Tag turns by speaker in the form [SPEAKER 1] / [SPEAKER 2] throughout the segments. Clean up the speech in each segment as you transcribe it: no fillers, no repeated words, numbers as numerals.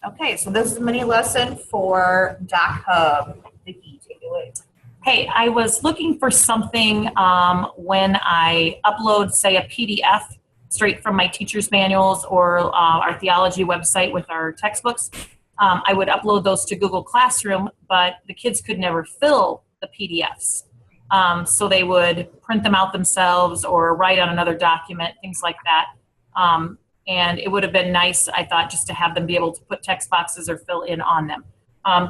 [SPEAKER 1] Okay, so this is a mini lesson for Doc Hub. Vicki, take it away.
[SPEAKER 2] Hey, I was looking for something when I upload, say, a PDF straight from my teacher's manuals or our theology website with our textbooks. I would upload those to Google Classroom, but the kids could never fill the PDFs. So they would print them out themselves or write on another document, things like that. And it would have been nice, I thought, just to have them be able to put text boxes or fill in on them.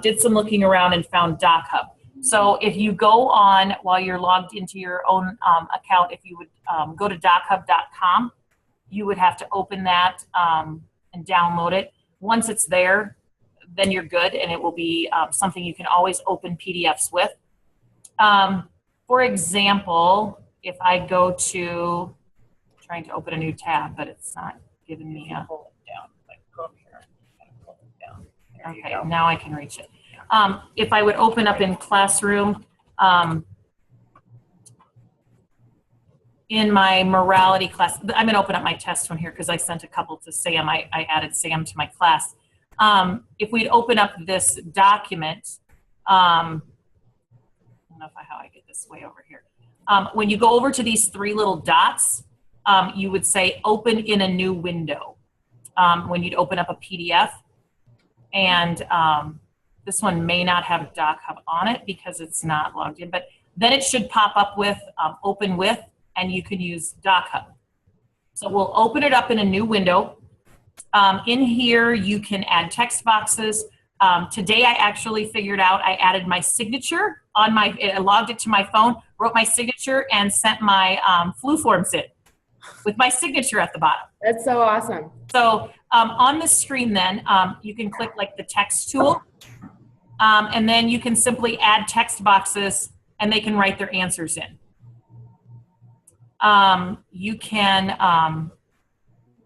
[SPEAKER 2] Did some looking around and found Doc Hub. So if you go on while you're logged into your own account, if you would go to dochub.com, you would have to open that and download it. Once it's there, then you're good, and it will be something you can always open PDFs with. For example, if I go to, trying to open a new tab, but it's not giving me a,
[SPEAKER 1] Pull it down. Like, go up here. Pull it down. There you
[SPEAKER 2] okay,
[SPEAKER 1] go.
[SPEAKER 2] now I can reach it. If I would open up in Classroom, in my morality class, I'm going to open up my test one here because I sent a couple to Sam. I added Sam to my class. If we'd open up this document, I don't know how I get this way over here. When you go over to these three little dots, you would say open in a new window when you'd open up a PDF. And this one may not have Doc Hub on it because it's not logged in, but then it should pop up with open with, and you can use Doc Hub. So we'll open it up in a new window. In here, you can add text boxes. Today, I actually figured out I added my signature on my, I logged it to my phone, wrote my signature, and sent my flu forms in with my signature at the bottom.
[SPEAKER 3] That's so awesome.
[SPEAKER 2] So on the screen then, you can click like the text tool, and then you can simply add text boxes and they can write their answers in. You can,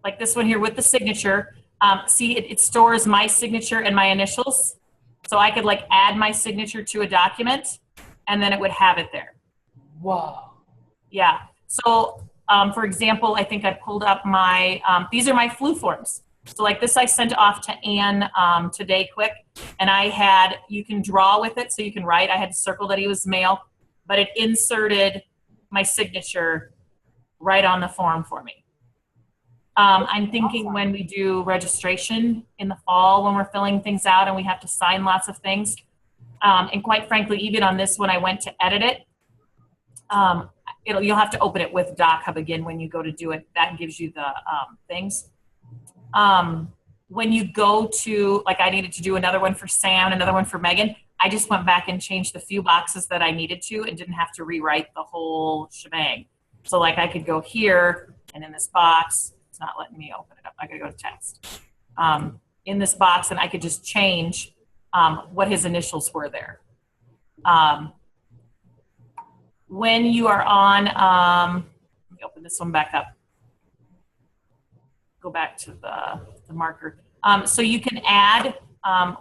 [SPEAKER 2] like this one here with the signature, see it stores my signature and my initials. So I could like add my signature to a document and then it would have it there.
[SPEAKER 3] Whoa.
[SPEAKER 2] Yeah. So for example, I think I pulled up my, these are my flu forms. So like this I sent off to Ann today quick, and I had, you can draw with it so you can write. I had to circle that he was male, but it inserted my signature right on the form for me. I'm thinking when we do registration in the fall, when we're filling things out and we have to sign lots of things, and quite frankly, even on this one, I went to edit it. You'll have to open it with Doc Hub again when you go to do it. That gives you the things. When you go to, like I needed to do another one for Sam, another one for Megan, I just went back and changed the few boxes that I needed to and didn't have to rewrite the whole shebang. So like I could go here and in this box, it's not letting me open it up. I gotta go to text. In this box, and I could just change what his initials were there. When you are on, let me open this one back up. Go back to the marker. So you can add,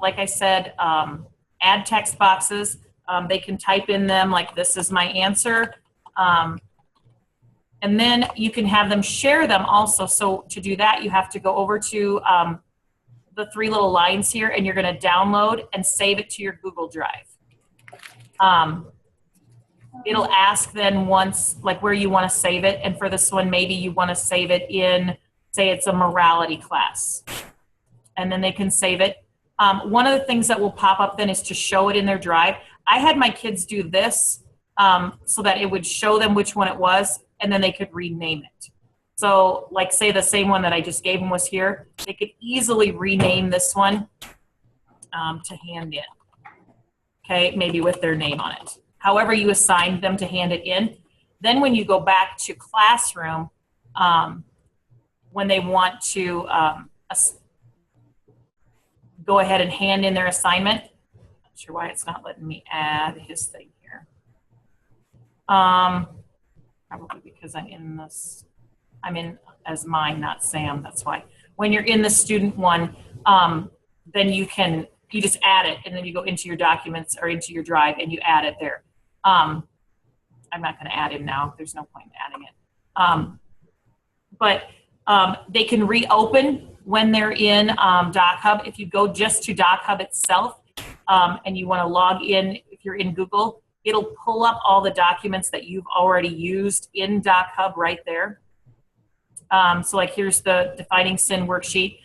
[SPEAKER 2] like I said, add text boxes. They can type in them like this is my answer. And then you can have them share them also. So to do that, you have to go over to the three little lines here, and you're going to download and save it to your Google Drive. It'll ask then once, like where you want to save it. And for this one, maybe you want to save it in, say it's a morality class. And then they can save it. One of the things that will pop up then is to show it in their drive. I had my kids do this so that it would show them which one it was, and then they could rename it. So like say the same one that I just gave them was here, they could easily rename this one to hand in. Okay, maybe with their name on it. However you assigned them to hand it in. Then when you go back to Classroom, when they want to go ahead and hand in their assignment, not sure why it's not letting me add his thing here. Probably because I'm in this, I'm in as mine, not Sam, that's why. When you're in the student one, then you just add it, and then you go into your documents or into your drive and you add it there. I'm not going to add him now. There's no point in adding it. But they can reopen when they're in Doc Hub, if you go just to Doc Hub itself and you want to log in, if you're in Google, it'll pull up all the documents that you've already used in Doc Hub right there. So like here's the Defining Sin worksheet.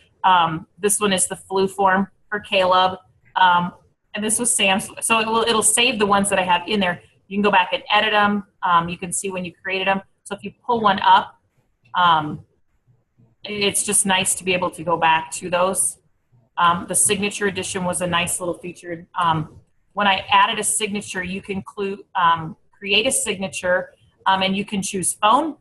[SPEAKER 2] This one is the flu form for Caleb. And this was Sam's. So it'll save the ones that I have in there. You can go back and edit them. You can see when you created them. So if you pull one up, it's just nice to be able to go back to those. The signature edition was a nice little feature. When I added a signature, you can create a signature and you can choose phone.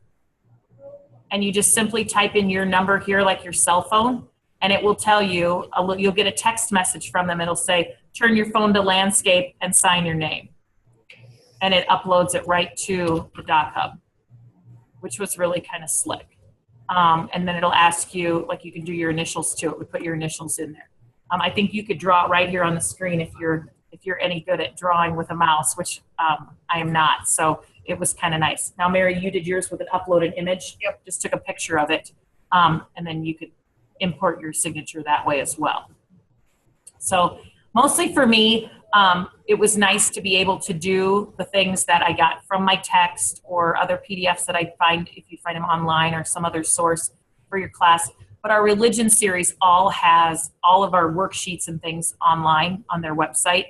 [SPEAKER 2] And you just simply type in your number here, like your cell phone, and it will tell you, you'll get a text message from them. It'll say, turn your phone to landscape and sign your name. And it uploads it right to the Doc Hub, which was really kind of slick. And then it'll ask you, like you can do your initials too. It would put your initials in there. I think you could draw it right here on the screen if you're any good at drawing with a mouse, which I am not. So it was kind of nice. Now, Mary, you did yours with an uploaded image.
[SPEAKER 1] Yep.
[SPEAKER 2] Just took a picture of it. And then you could import your signature that way as well. So mostly for me, it was nice to be able to do the things that I got from my text or other PDFs that I'd find if you find them online or some other source for your class. But our religion series all has all of our worksheets and things online on their website.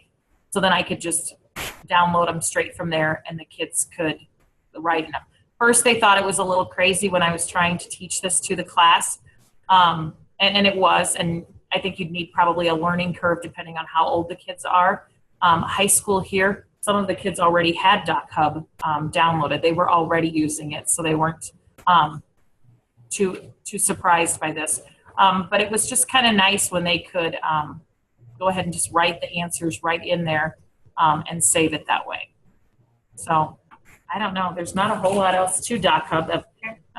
[SPEAKER 2] So then I could just download them straight from there and the kids could write them. First, they thought it was a little crazy when I was trying to teach this to the class. And it was, and I think you'd need probably a learning curve depending on how old the kids are. High school here, some of the kids already had Doc Hub downloaded. They were already using it, so they weren't too surprised by this. But it was just kind of nice when they could go ahead and just write the answers right in there and save it that way. So I don't know. There's not a whole lot else to Doc Hub. I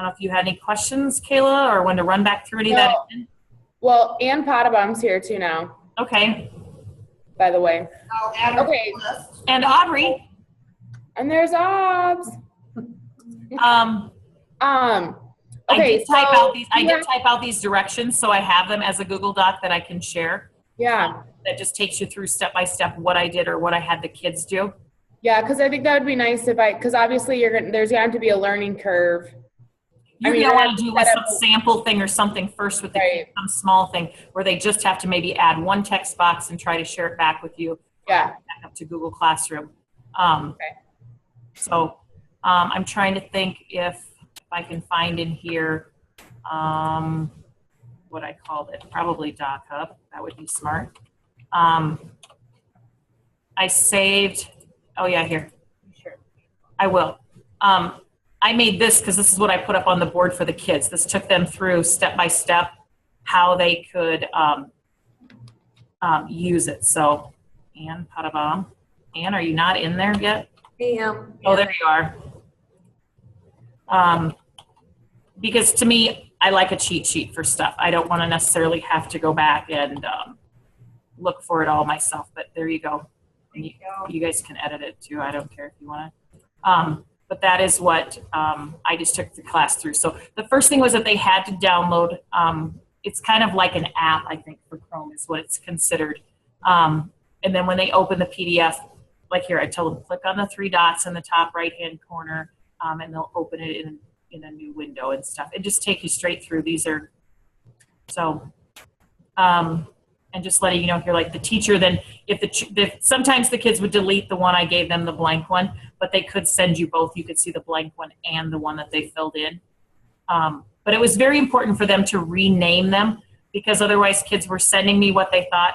[SPEAKER 2] don't know if you had any questions, Kayla, or when to run back through any of that again.
[SPEAKER 3] Well, Ann Pottabom's here too now,
[SPEAKER 2] Okay.
[SPEAKER 3] by the way.
[SPEAKER 1] I'll add her to
[SPEAKER 3] Okay.
[SPEAKER 1] the list.
[SPEAKER 2] And Audrey,
[SPEAKER 3] And there's Obs.
[SPEAKER 2] I
[SPEAKER 3] Okay,
[SPEAKER 2] did type
[SPEAKER 3] so
[SPEAKER 2] out these. I did type out these directions, so I have them as a Google Doc that I can share.
[SPEAKER 3] Yeah,
[SPEAKER 2] That just takes you through step by step what I did or what I had the kids do.
[SPEAKER 3] yeah, because I think that would be nice because obviously there's going to have to be a learning curve.
[SPEAKER 2] You're
[SPEAKER 3] mean,
[SPEAKER 2] gonna
[SPEAKER 3] I
[SPEAKER 2] want
[SPEAKER 3] have
[SPEAKER 2] to do
[SPEAKER 3] to
[SPEAKER 2] with
[SPEAKER 3] set
[SPEAKER 2] some
[SPEAKER 3] up-
[SPEAKER 2] sample thing or something first with the
[SPEAKER 3] Right.
[SPEAKER 2] kids, some small thing where they just have to maybe add one text box and try to share it back with you.
[SPEAKER 3] Yeah.
[SPEAKER 2] Back up to Google Classroom.
[SPEAKER 3] Okay.
[SPEAKER 2] So I'm trying to think if I can find in here what I called it. Probably Doc Hub. That would be smart. I saved. Oh yeah, here.
[SPEAKER 1] Sure.
[SPEAKER 2] I will. I made this because this is what I put up on the board for the kids. This took them through step by step how they could use it. So, Ann Pottabom. Ann, are you not in there yet? Oh, there you are. Because to me, I like a cheat sheet for stuff. I don't want to necessarily have to go back and look for it all myself. But there you go. And you guys can edit it too. I don't care if you want to. But that is what I just took the class through. So the first thing was that they had to download. It's kind of like an app, I think, for Chrome is what it's considered. And then when they open the PDF, like here, I tell them click on the three dots in the top right-hand corner, and they'll open it in a new window and stuff. It just takes you straight through. These are so. And just letting you know here, like the teacher, then if sometimes the kids would delete the one I gave them, the blank one, but they could send you both. You could see the blank one and the one that they filled in. But it was very important for them to rename them because otherwise kids were sending me what they thought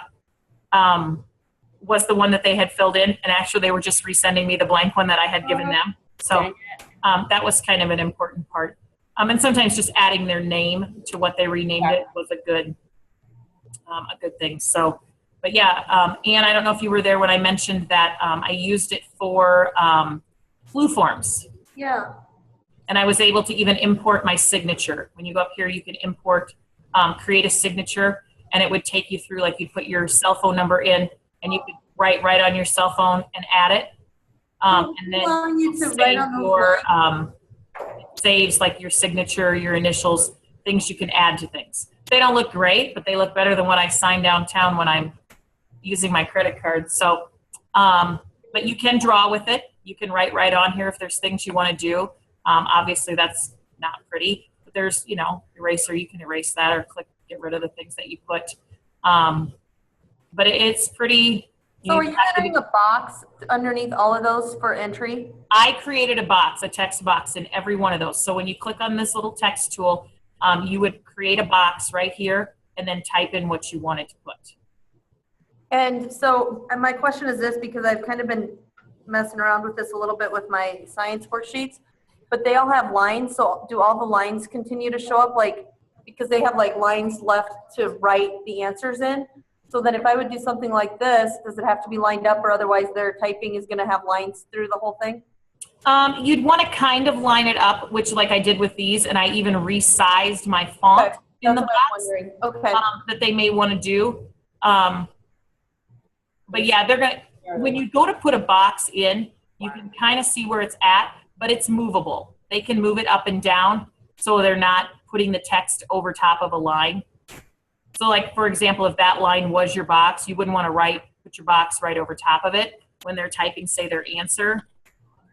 [SPEAKER 2] was the one that they had filled in. And actually they were just resending me the blank one that I had given them. So that was kind of an important part. And sometimes just adding their name to what they renamed it was a good thing. So, but yeah, Ann, I don't know if you were there when I mentioned that I used it for flu forms.
[SPEAKER 1] Yeah.
[SPEAKER 2] And I was able to even import my signature. When you go up here, you can import, create a signature, and it would take you through, like you put your cell phone number in, and you could write right on your cell phone and add it. And then save your, saves like your signature, your initials, things you can add to things. They don't look great, but they look better than what I sign downtown when I'm using my credit card. So, but you can draw with it. You can write right on here if there's things you want to do. Obviously, that's not pretty, but there's, you know, eraser. You can erase that or get rid of the things that you put. But it's pretty.
[SPEAKER 4] So are you entering a box underneath all of those for entry?
[SPEAKER 2] I created a box, a text box in every one of those. So when you click on this little text tool, you would create a box right here and then type in what you wanted to put.
[SPEAKER 4] And so my question is this, because I've kind of been messing around with this a little bit with my science worksheets, but they all have lines. So do all the lines continue to show up, like, because they have like lines left to write the answers in? So then if I would do something like this, does it have to be lined up, or otherwise their typing is going to have lines through the whole thing?
[SPEAKER 2] You'd want to kind of line it up, which like I did with these, and I even resized my font
[SPEAKER 4] Okay.
[SPEAKER 2] in the
[SPEAKER 4] That's
[SPEAKER 2] box
[SPEAKER 4] what I'm wondering. Okay.
[SPEAKER 2] that they may want to do. But yeah, they're going to, when you go to put a box in, you can kind of see where it's at, but it's movable. They can move it up and down, so they're not putting the text over top of a line. So like, for example, if that line was your box, you wouldn't want to put your box right over top of it when they're typing, say, their answer,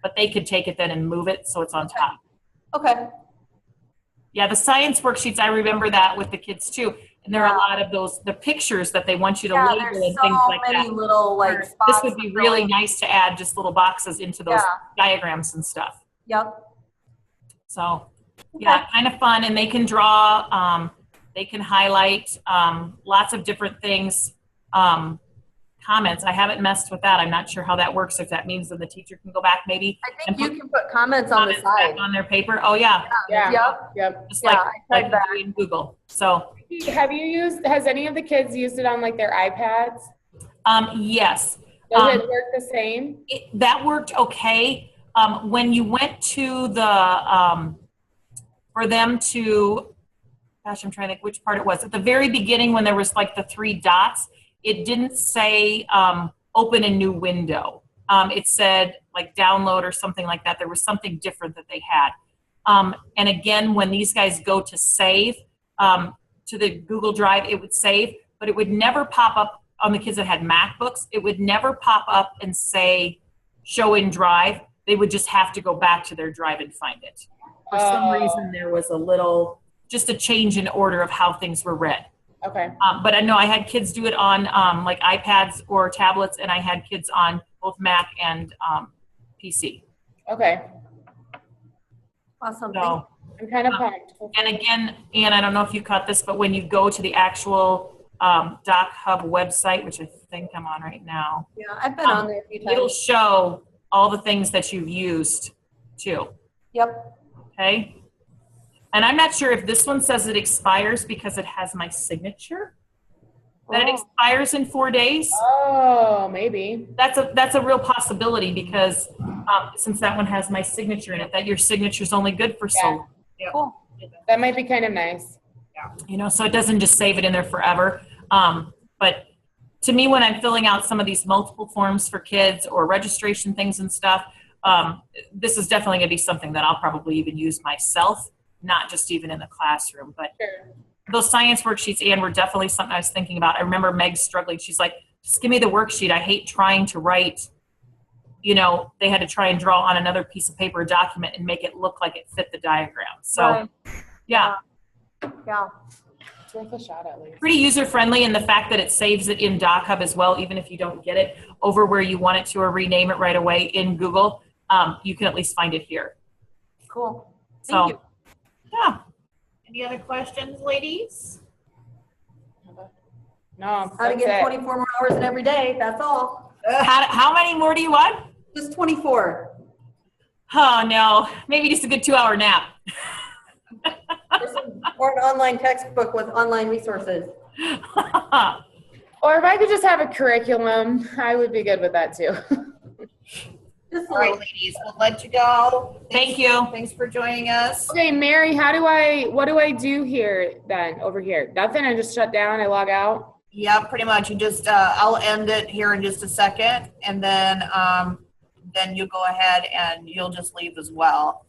[SPEAKER 2] but they could take it then and move it so it's on top.
[SPEAKER 4] Okay.
[SPEAKER 2] Yeah, the science worksheets, I remember that with the kids too. And there are a lot of the pictures that they want you to label and
[SPEAKER 4] there's
[SPEAKER 2] things
[SPEAKER 4] so
[SPEAKER 2] like
[SPEAKER 4] many
[SPEAKER 2] that.
[SPEAKER 4] little like spots.
[SPEAKER 2] This would be really nice to add just little boxes into those diagrams and stuff.
[SPEAKER 4] Yep.
[SPEAKER 2] So yeah, kind of fun. And they can draw, they can highlight lots of different things. Comments, I haven't messed with that. I'm not sure how that works. If that means that the teacher can go back maybe
[SPEAKER 4] I
[SPEAKER 2] and
[SPEAKER 4] think you can put comments on the side.
[SPEAKER 2] back on their paper. Oh yeah,
[SPEAKER 3] Yep.
[SPEAKER 2] just
[SPEAKER 4] Yeah,
[SPEAKER 2] like,
[SPEAKER 4] I tried
[SPEAKER 2] like
[SPEAKER 4] that.
[SPEAKER 2] you do in Google. So
[SPEAKER 3] Has any of the kids used it on like their iPads?
[SPEAKER 2] yes.
[SPEAKER 3] Does it work the same?
[SPEAKER 2] That worked okay. When you went to the, for them to, gosh, I'm trying to think which part it was. At the very beginning when there was like the 3 dots, it didn't say open a new window. It said like download or something like that. There was something different that they had. And again, when these guys go to save to the Google Drive, it would save, but it would never pop up on the kids that had MacBooks. It would never pop up and say show in Drive. They would just have to go back to their Drive and find it. For some reason, there was just a change in order of how things were read.
[SPEAKER 3] Okay.
[SPEAKER 2] But I know I had kids do it on like iPads or tablets, and I had kids on both Mac and PC.
[SPEAKER 3] Okay.
[SPEAKER 4] Awesome.
[SPEAKER 2] So,
[SPEAKER 3] I'm kind of pumped.
[SPEAKER 2] and again, Ann, I don't know if you caught this, but when you go to the actual Doc Hub website, which I think I'm on right now,
[SPEAKER 4] Yeah, I've been on there a few
[SPEAKER 2] it'll
[SPEAKER 4] times.
[SPEAKER 2] show all the things that you've used too.
[SPEAKER 4] Yep.
[SPEAKER 2] Okay. And I'm not sure if this one says it expires because it has my signature. That it
[SPEAKER 4] Oh.
[SPEAKER 2] expires in 4 days.
[SPEAKER 3] Oh, maybe.
[SPEAKER 2] That's a real possibility because since that one has my signature in it, that your signature's only good for so long.
[SPEAKER 4] Cool.
[SPEAKER 3] That might be kind of nice.
[SPEAKER 2] You know, so it doesn't just save it in there forever. But to me, when I'm filling out some of these multiple forms for kids or registration things and stuff, this is definitely going to be something that I'll probably even use myself, not just even in the classroom. But
[SPEAKER 3] Sure.
[SPEAKER 2] those science worksheets, Ann, were definitely something I was thinking about. I remember Meg struggling. She's like, just give me the worksheet. I hate trying to write. You know, they had to try and draw on another piece of paper, a document, and make it look like it fit the diagram. So,
[SPEAKER 4] Right.
[SPEAKER 2] yeah,
[SPEAKER 4] Yeah.
[SPEAKER 3] It's worth a shot at least.
[SPEAKER 2] pretty user-friendly, and the fact that it saves it in Doc Hub as well, even if you don't get it over where you want it to or rename it right away in Google, you can at least find it here.
[SPEAKER 4] Cool.
[SPEAKER 2] So,
[SPEAKER 4] Thank you.
[SPEAKER 2] yeah.
[SPEAKER 1] Any other questions, ladies?
[SPEAKER 3] No,
[SPEAKER 4] How to
[SPEAKER 3] that's
[SPEAKER 4] get
[SPEAKER 3] it.
[SPEAKER 4] 24 more hours in every day. That's all.
[SPEAKER 2] How many more do you want?
[SPEAKER 4] Just 24.
[SPEAKER 2] Oh, no. Maybe just a good 2-hour nap.
[SPEAKER 4] Or an online textbook with online resources.
[SPEAKER 3] Or if I could just have a curriculum, I would be good with that too.
[SPEAKER 4] Just a
[SPEAKER 1] All right,
[SPEAKER 4] little.
[SPEAKER 1] ladies, we'll let you go.
[SPEAKER 2] Thank you.
[SPEAKER 1] Thanks for joining us.
[SPEAKER 3] Okay, Mary, what do I do here then, over here? Nothing, I just shut down, I log out?
[SPEAKER 1] Yeah, pretty much. You just, I'll end it here in just a second, and then you go ahead and you'll just leave as well.